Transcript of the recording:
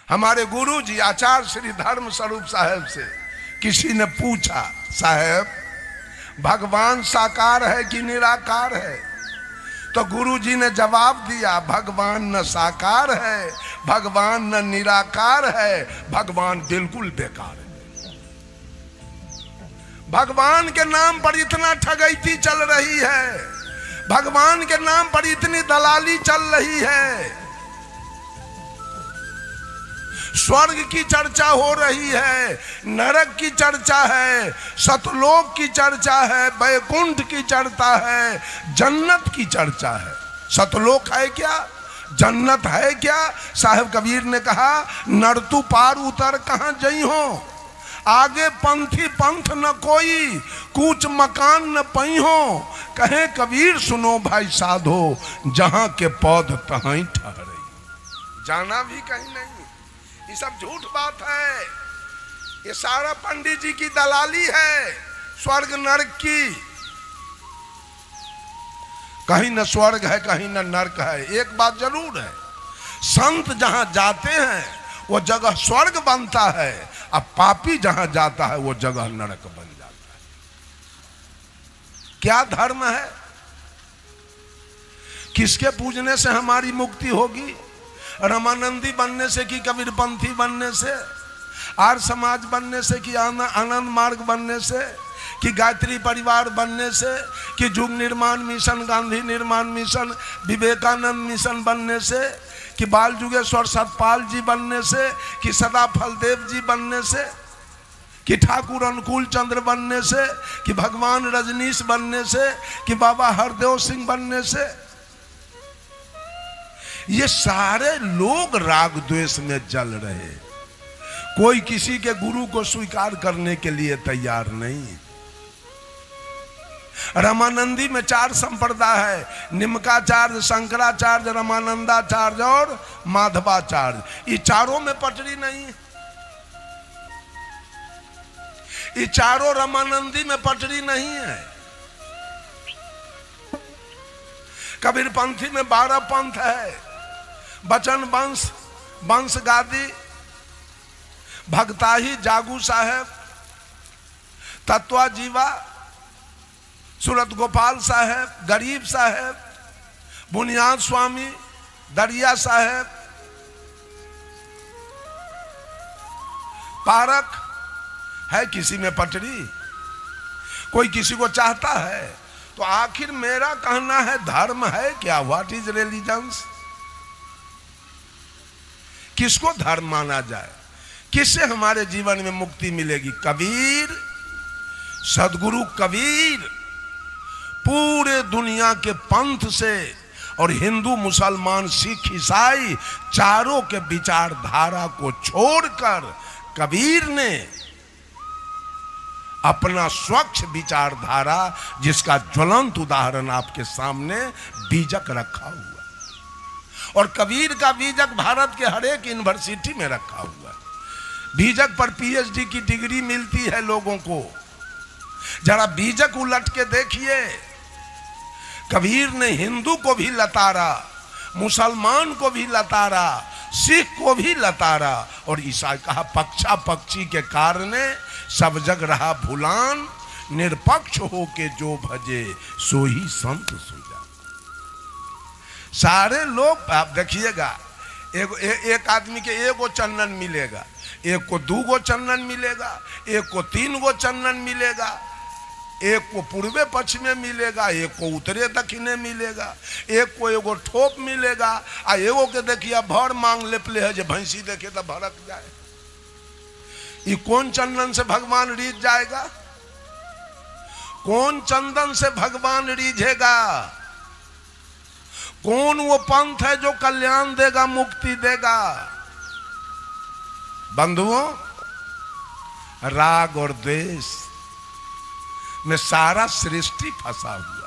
हमारे गुरु जी आचार्य श्री धर्म स्वरूप साहब से किसी ने पूछा, साहब भगवान साकार है कि निराकार है? तो गुरु जी ने जवाब दिया, भगवान न साकार है, भगवान न निराकार है, भगवान बिल्कुल बेकार है। भगवान के नाम पर इतना ठगैती चल रही है, भगवान के नाम पर इतनी दलाली चल रही है। स्वर्ग की चर्चा हो रही है, नरक की चर्चा है, सतलोक की चर्चा है, वैकुंठ की चर्चा है, जन्नत की चर्चा है। सतलोक है क्या? जन्नत है क्या? साहब कबीर ने कहा, नर तू पार उतर कहां जई हो, आगे पंथी पंथ न कोई, कूच मकान न पई हो। कहे कबीर सुनो भाई साधो, जहां के पौध तहां ठहरे, जाना भी कहीं नहीं। ये सब झूठ बात है, ये सारा पंडित जी की दलाली है स्वर्ग नरक की। कहीं न स्वर्ग है, कहीं न नरक है। एक बात जरूर है, संत जहां जाते हैं वो जगह स्वर्ग बनता है, अब पापी जहां जाता है वो जगह नरक बन जाता है। क्या धर्म है? किसके पूजने से हमारी मुक्ति होगी? रामानंदी बनने से कि कबीरपंथी बनने से, आर्य समाज बनने से कि आनंद मार्ग बनने से, कि गायत्री परिवार बनने से, कि युग निर्माण मिशन, गांधी निर्माण मिशन, विवेकानंद मिशन बनने से, कि बाल जुगेश्वर सतपाल जी बनने से, कि सदा फलदेव जी बनने से, कि ठाकुर अनुकूल चंद्र बनने से, कि भगवान रजनीश बनने से, कि बाबा हरदेव सिंह बनने से? ये सारे लोग राग द्वेष में जल रहे, कोई किसी के गुरु को स्वीकार करने के लिए तैयार नहीं। रामानंदी में 4 संप्रदाय है, निमकाचार्य, शंकराचार्य, रामानंदाचार्य और माधवाचार्य। ये चारों में पटरी नहीं, ये चारों रामानंदी में पटरी नहीं है। कबीरपंथी में 12 पंथ है, बचन वंश, वंश गादी, भगताही, जागू साहेब, तत्वा जीवा, सूरत गोपाल साहेब, गरीब साहेब, बुनियाद स्वामी, दरिया साहेब, पारक है किसी में पटरी? कोई किसी को चाहता है? तो आखिर मेरा कहना है, धर्म है क्या? What is religions? किसको धर्म माना जाए? किससे हमारे जीवन में मुक्ति मिलेगी? कबीर, सदगुरु कबीर पूरे दुनिया के पंथ से और हिंदू, मुसलमान, सिख, ईसाई चारों के विचारधारा को छोड़कर कबीर ने अपना स्वच्छ विचारधारा, जिसका ज्वलंत उदाहरण आपके सामने, बीजक रखा हुआ। और कबीर का बीजक भारत के हर एक यूनिवर्सिटी में रखा हुआ है। बीजक पर पीएचडी की डिग्री मिलती है लोगों को। जरा बीजक उलट के देखिए, कबीर ने हिंदू को भी लतारा, मुसलमान को भी लतारा, सिख को भी लतारा, और ईसाई कहा पक्षा पक्षी के कारण सब जग रहा भुलान, निरपक्ष हो के जो भजे सो ही संत सुजा। सारे लोग आप देखिएगा, एक आदमी के 1 गो चंदन मिलेगा, एक को 2 गो चंदन मिलेगा, एक को 3 गो चंदन मिलेगा, एक को पूर्वे पश्चिमे मिलेगा, एक को उत्तरे दक्षिणे मिलेगा, एक को एगो ठोप मिलेगा, आ एगो के देखिए भर मांग लेपले है, जो भैंसी देखे तो भड़क जाए। ये कौन चंदन से भगवान रीझ जाएगा? कौन चंदन से भगवान रीझेगा? कौन वो पंथ है जो कल्याण देगा, मुक्ति देगा? बंधुओं, राग और द्वेष में सारा सृष्टि फंसा हुआ।